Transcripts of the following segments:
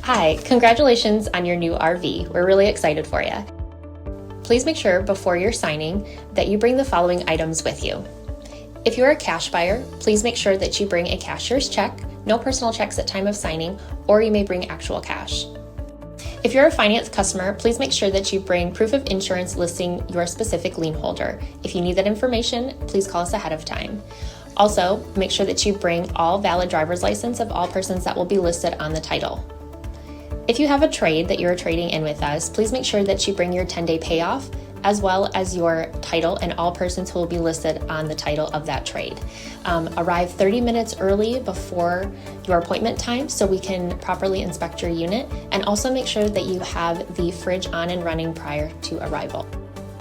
Hi, congratulations on your new RV. We're really excited for you. Please make sure before you're signing that you bring the following items with you. If you're a cash buyer, please make sure that you bring a cashier's check, no personal checks at time of signing, or you may bring actual cash. If you're a finance customer, please make sure that you bring proof of insurance listing your specific lien holder. If you need that information, please call us ahead of time. Also, make sure that you bring all valid driver's license of all persons that will be listed on the title. If you have a trade that you're trading in with us, please make sure that you bring your 10-day payoff as well as your title and all persons who will be listed on the title of that trade. Arrive 30 minutes early before your appointment time so we can properly inspect your unit, and also make sure that you have the fridge on and running prior to arrival.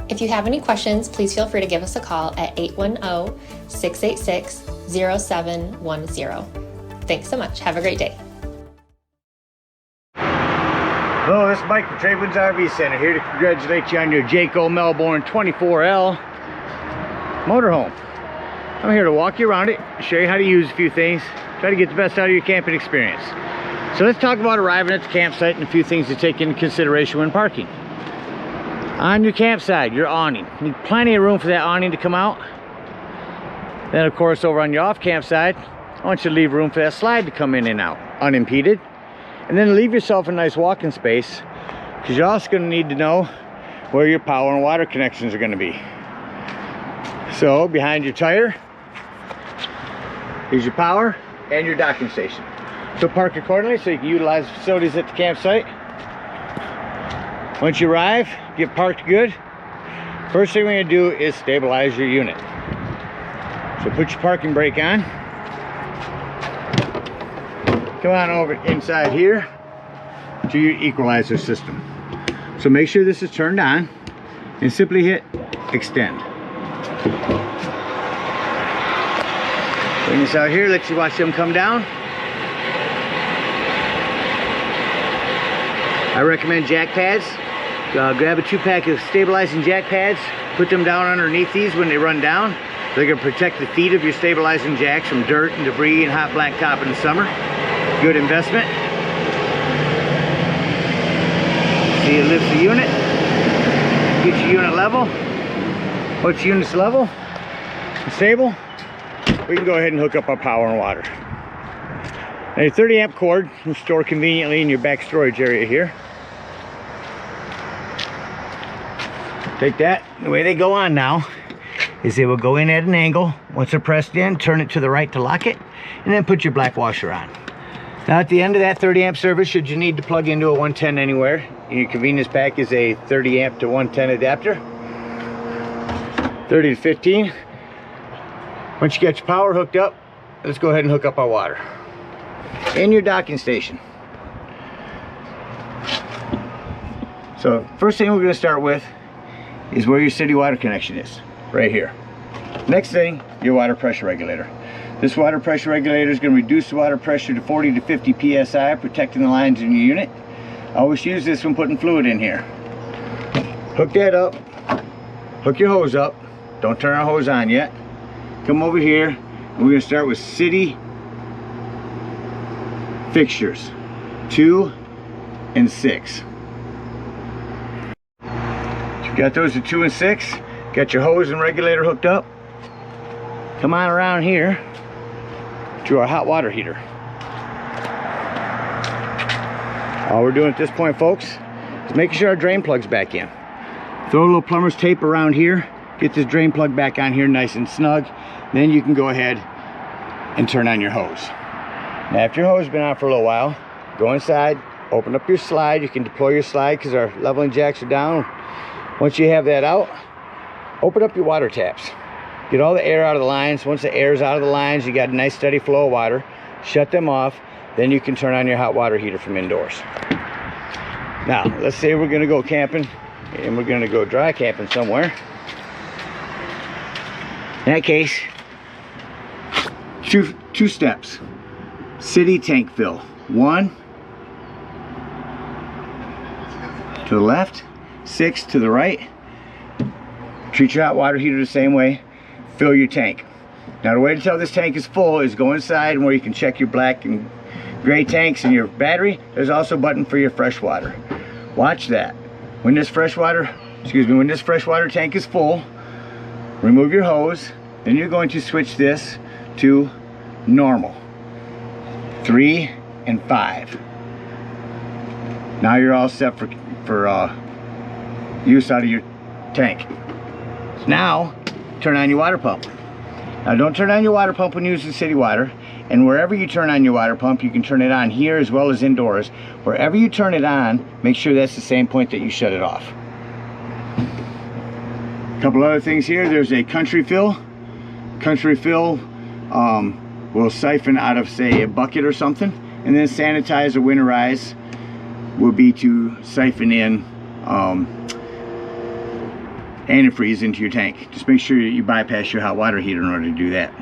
If you have any questions, please feel free to give us a call at 810-686-0710. Thanks so much. Have a great day. Hello, this is Mike from TradeWinds RV Center, here to congratulate you on your Jayco Melbourne 24L motorhome. I'm here to walk you around it, show you how to use a few things, try to get the best out of your camping experience. So let's talk about arriving at the campsite and a few things to take into consideration when parking. On your campsite, your awning. You need plenty of room for that awning to come out. Then of course over on your off campsite, I want you to leave room for that slide to come in and out, unimpeded. And then leave yourself a nice walking space, because you're also going to need to know where your power and water connections are going to be. So behind your tire is your power and your docking station. So park accordingly so you can utilize the facilities at the campsite. Once you arrive, get parked good. First thing we're going to do is stabilize your unit. So put your parking brake on. Come on over inside here to your equalizer system. So make sure this is turned on and simply hit extend. Bring this out here, let you watch them come down. I recommend jack pads. Grab a 2-pack of stabilizing jack pads, put them down underneath these when they run down. They're going to protect the feet of your stabilizing jacks from dirt and debris and hot blacktop in the summer. Good investment. See, it lifts the unit, get your unit level. Once your unit's level and stable, we can go ahead and hook up our power and water. Now your 30 amp cord you can store conveniently in your back storage area here. Take that, the way they go on now is they will go in at an angle. Once they're pressed in, turn it to the right to lock it, and then put your black washer on. Now at the end of that 30 amp service, should you need to plug into a 110 anywhere, your convenience pack is a 30 amp to 110 adapter, 30 to 15. Once you get your power hooked up, let's go ahead and hook up our water. In your docking station. So first thing we're going to start with is where your city water connection is, right here. Next thing, your water pressure regulator. This water pressure regulator is going to reduce the water pressure to 40 to 50 psi, protecting the lines in your unit. Always use this when putting fluid in here. Hook that up, hook your hose up. Don't turn our hose on yet. Come over here, and we're going to start with city fixtures 2 and 6. You got those at 2 and 6, got your hose and regulator hooked up. Come on around here to our hot water heater. All we're doing at this point, folks, is making sure our drain plug's back in. Throw a little plumber's tape around here, get this drain plug back on here nice and snug. Then you can go ahead and turn on your hose. Now after your hose has been on for a little while, go inside, open up your slide. You can deploy your slide because our leveling jacks are down. Once you have that out, open up your water taps. Get all the air out of the lines. Once the air is out of the lines, you got a nice steady flow of water. Shut them off. Then you can turn on your hot water heater from indoors. Now, let's say we're going to go camping and we're going to go dry camping somewhere. In that case, two steps. City tank fill. 1 to the left, 6 to the right. Treat your hot water heater the same way. Fill your tank. Now the way to tell this tank is full is go inside and where you can check your black and gray tanks in your battery, there's also a button for your fresh water. Watch that. When this freshwater tank is full, remove your hose. Then you're going to switch this to normal, 3 and 5. Now you're all set for use out of your tank. Now turn on your water pump. Now don't turn on your water pump when using city water, and wherever you turn on your water pump, you can turn it on here as well as indoors. Wherever you turn it on, make sure that's the same point that you shut it off. A couple other things here. There's a country fill. Country fill will siphon out of, say, a bucket or something, and then sanitize or winterize will be to siphon in antifreeze into your tank. Just make sure you bypass your hot water heater in order to do that.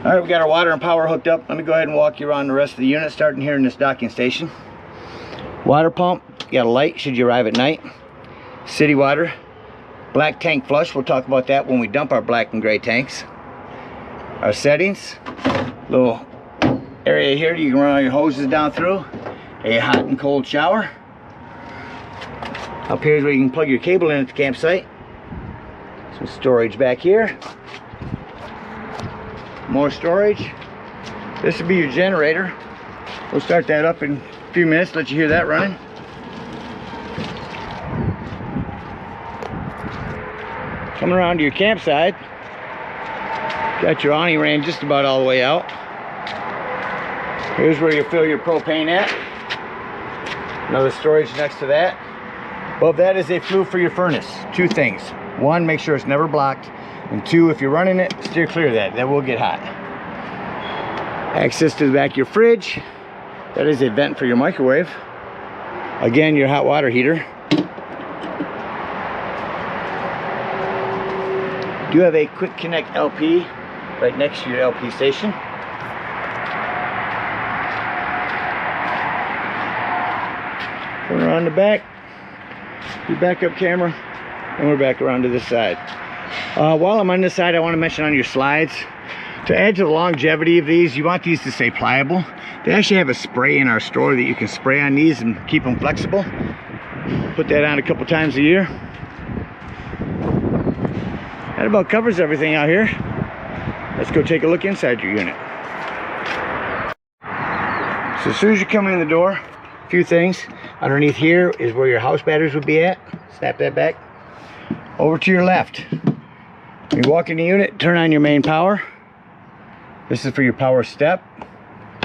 All right, we got our water and power hooked up. Let me go ahead and walk you around the rest of the unit, starting here in this docking station. Water pump, you got a light should you arrive at night. City water, black tank flush. We'll talk about that when we dump our black and gray tanks. Our settings, little area here you can run all your hoses down through. A hot and cold shower. Up here is where you can plug your cable in at the campsite. Some storage back here. More storage. This will be your generator. We'll start that up in a few minutes, let you hear that running. Coming around to your campsite, got your awning ran just about all the way out. Here's where you fill your propane at. Another storage next to that. Above that is a flue for your furnace. Two things. One, make sure it's never blocked. And two, if you're running it, steer clear of that. That will get hot. Access to the back of your fridge. That is a vent for your microwave. Again, your hot water heater. You have a quick connect LP right next to your LP station. Coming around the back, your backup camera, and we're back around to this side. While I'm on this side, I want to mention on your slides, to add to the longevity of these, you want these to stay pliable. They actually have a spray in our store that you can spray on these and keep them flexible. Put that on a couple times a year. That about covers everything out here. Let's go take a look inside your unit. So as soon as you come in the door, a few things. Underneath here is where your house batteries would be at. Snap that back. Over to your left. When you walk in the unit, turn on your main power. This is for your power step.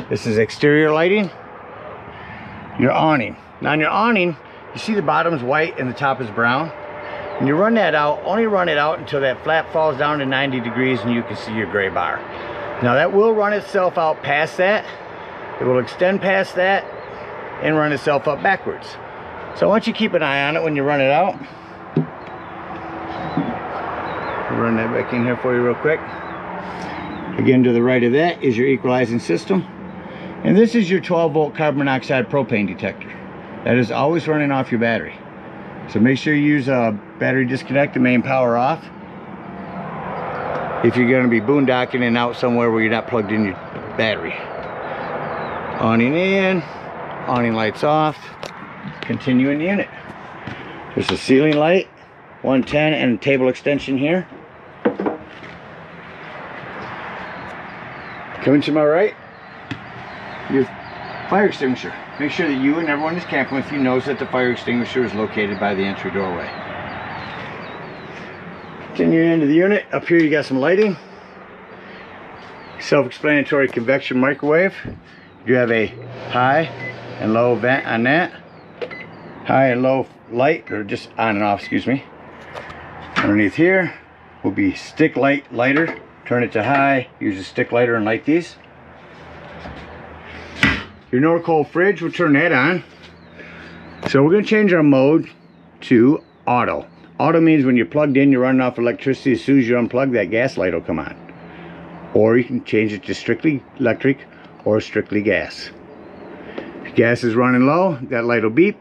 This is exterior lighting. Your awning. Now on your awning, you see the bottom's white and the top is brown. When you run that out, only run it out until that flap falls down to 90 degrees and you can see your gray bar. Now that will run itself out past that. It will extend past that and run itself up backwards. So I want you to keep an eye on it when you run it out. I'll run that back in here for you real quick. Again, to the right of that is your equalizing system. And this is your 12-volt carbon monoxide propane detector. That is always running off your battery. So make sure you use a battery disconnect and main power off. If you're going to be boondocking and out somewhere where you're not plugged in your battery. Awning in, awning lights off, continue in the unit. There's a ceiling light, 110, and a table extension here. Coming to my right, your fire extinguisher. Make sure that you and everyone who's camping with you knows that the fire extinguisher is located by the entry doorway. Continue into the unit. Up here you got some lighting. Self-explanatory convection microwave. You have a high and low vent on that. High and low light, or just on and off, excuse me. Underneath here will be stick light lighter. Turn it to high, use a stick lighter and light these. Your Norcold fridge, we'll turn that on. So we're going to change our mode to auto. Auto means when you're plugged in, you're running off electricity. As soon as you unplug, that gas light will come on. Or you can change it to strictly electric or strictly gas. If gas is running low, that light will beep.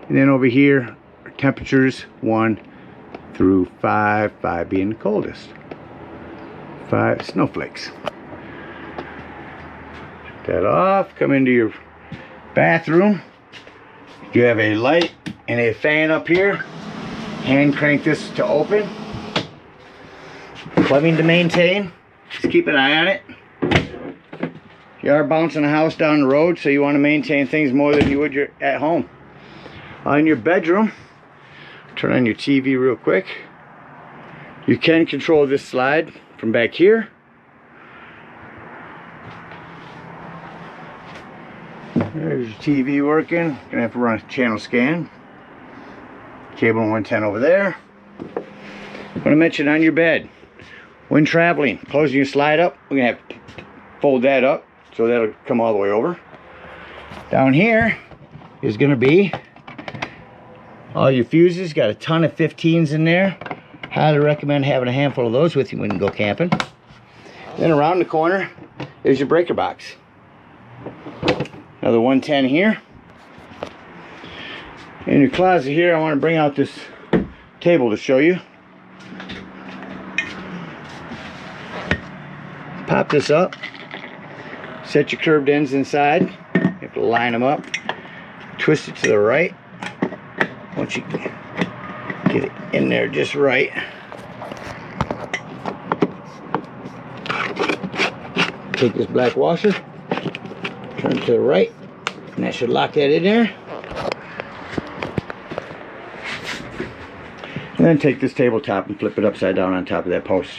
And then over here, temperatures 1 through 5, 5 being the coldest. 5 snowflakes. that off. Come into your bathroom. You have a light and a fan up here. Hand crank this to open. Plumbing to maintain. Just keep an eye on it. You are bouncing a house down the road, so you want to maintain things more than you would at home. In your bedroom, turn on your TV real quick. You can control this slide from back here. There's your TV working. Gonna have to run a channel scan. Cable 110 over there. I want to mention on your bed, when traveling, closing your slide up, we're gonna have to fold that up so that'll come all the way over. Down here is gonna be all your fuses. Got a ton of 15s in there. Highly recommend having a handful of those with you when you go camping. Then around the corner is your breaker box. Another 110 here. In your closet here, I want to bring out this table to show you. Pop this up. Set your curved ends inside. You have to line them up. Twist it to the right. Once you get it in there just right. Take this black washer. Turn it to the right. And that should lock that in there. And then take this tabletop and flip it upside down on top of that post.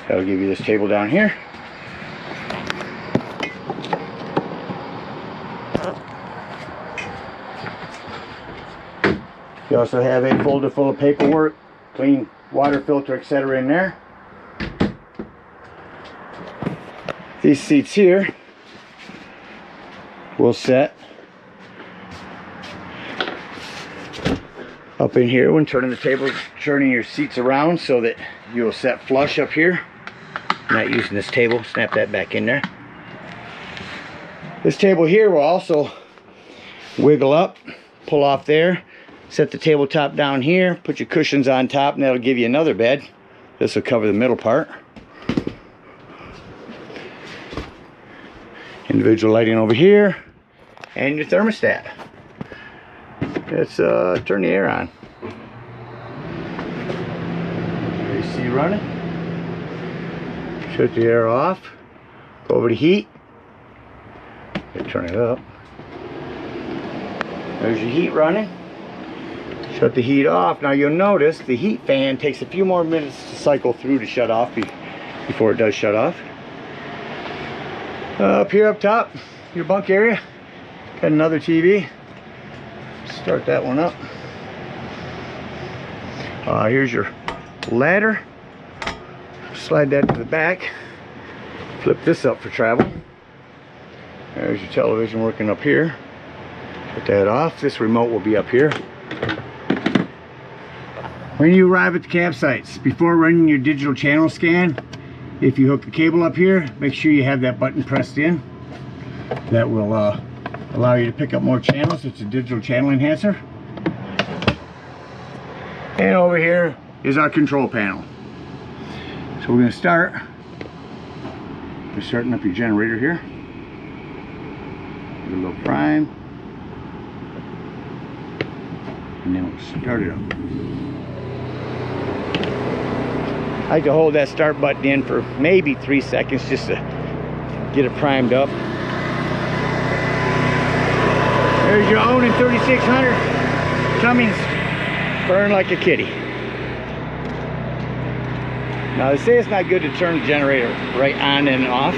That'll give you this table down here. You also have a folder full of paperwork, clean water filter, etc. in there. These seats here will set up in here when turning the table, turning your seats around so that you will set flush up here. I'm not using this table, snap that back in there. This table here will also wiggle up, pull off there, set the tabletop down here, put your cushions on top, and that'll give you another bed. This will cover the middle part. Individual lighting over here, and your thermostat. Let's turn the air on. AC running. Shut the air off. Go over to heat. Turn it up. There's your heat running. Shut the heat off. Now you'll notice the heat fan takes a few more minutes to cycle through to shut off before it does shut off. Up here up top, your bunk area. Got another TV. Start that one up. Here's your ladder. Slide that to the back. Flip this up for travel. There's your television working up here. Put that off. This remote will be up here. When you arrive at the campsites, before running your digital channel scan, if you hook the cable up here, make sure you have that button pressed in. That will allow you to pick up more channels. It's a digital channel enhancer. And over here is our control panel. So we're going to start by starting up your generator here. Give it a little prime. And then we'll start it up. I like to hold that start button in for maybe 3 seconds just to get it primed up. There's your own in 3600 Cummins, burn like a kitty. Now they say it's not good to turn the generator right on and off,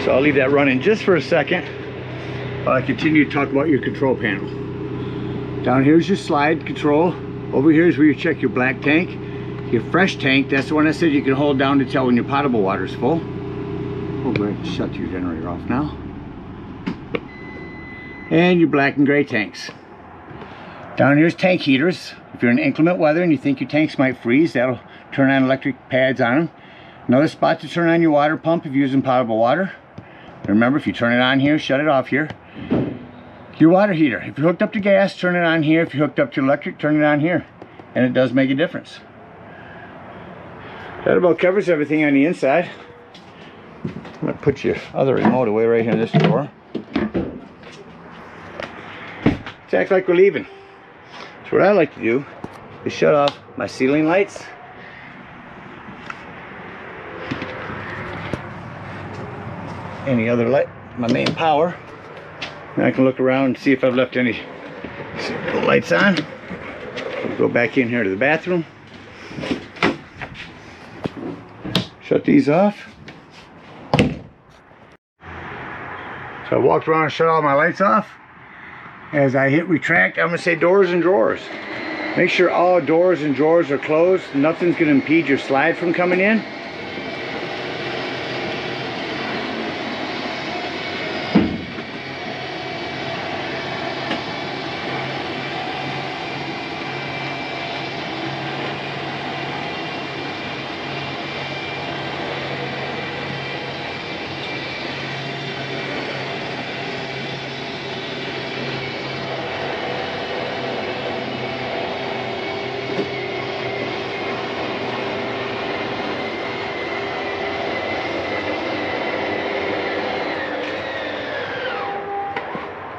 so I'll leave that running just for a second while I continue to talk about your control panel. Down here is your slide control. Over here is where you check your black tank. Your fresh tank, that's the one I said you can hold down to tell when your potable water is full. We'll go ahead and shut your generator off now. And your black and gray tanks. Down here's tank heaters. If you're in inclement weather and you think your tanks might freeze, that'll turn on electric pads on them. Another spot to turn on your water pump if you're using potable water. Remember, if you turn it on here, shut it off here. Your water heater, if you're hooked up to gas, turn it on here. If you're hooked up to electric, turn it on here. And it does make a difference. That about covers everything on the inside. I'm gonna put your other remote away right here in this drawer. Let's act like we're leaving. So what I like to do is shut off my ceiling lights. Any other light, my main power. And I can look around and see if I've left any lights on. We'll go back in here to the bathroom. Shut these off. So I walked around and shut all my lights off. As I hit retract, I'm going to say doors and drawers. Make sure all doors and drawers are closed. Nothing's going to impede your slide from coming in.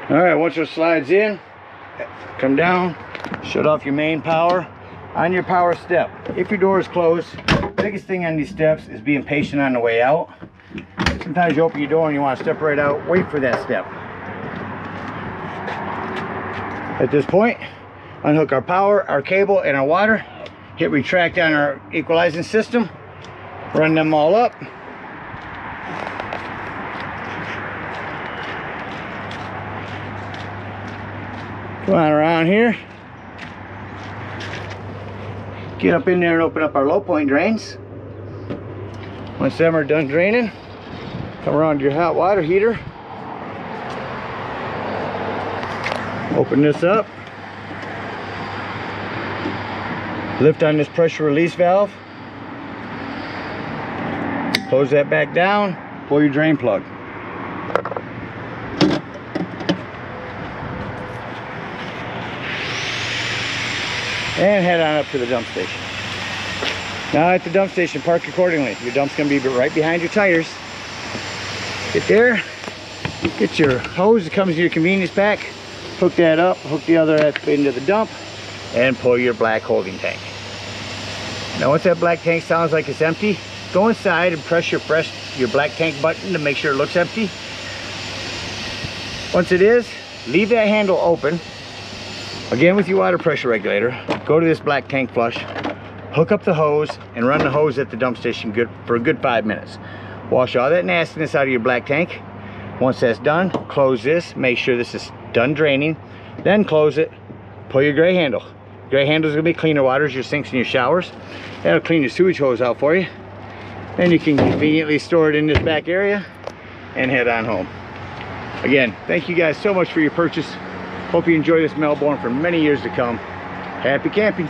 Alright, once your slide's in, come down, shut off your main power. On your power step, if your door is closed, biggest thing on these steps is being patient on the way out. Sometimes you open your door and you want to step right out, wait for that step. At this point, unhook our power, our cable, and our water, hit retract on our equalizing system, run them all up. Come on around here. Get up in there and open up our low point drains. Once them are done draining, come around to your hot water heater. Open this up. Lift on this pressure release valve. Close that back down. Pull your drain plug. And head on up to the dump station. Now at the dump station, park accordingly. Your dump's gonna be right behind your tires. Get there, get your hose that comes in your convenience pack, hook that up, hook the other into the dump, and pull your black holding tank. Now once that black tank sounds like it's empty, go inside and press your black tank button to make sure it looks empty. Once it is, leave that handle open. Again with your water pressure regulator, go to this black tank flush, hook up the hose, and run the hose at the dump station for a good 5 minutes. Wash all that nastiness out of your black tank. Once that's done, close this, make sure this is done draining, then close it, pull your gray handle. Gray handle is going to be cleaner water as your sinks and your showers. That'll clean your sewage hose out for you. Then you can conveniently store it in this back area and head on home. Again, thank you guys so much for your purchase. Hope you enjoy this Melbourne for many years to come. Happy camping.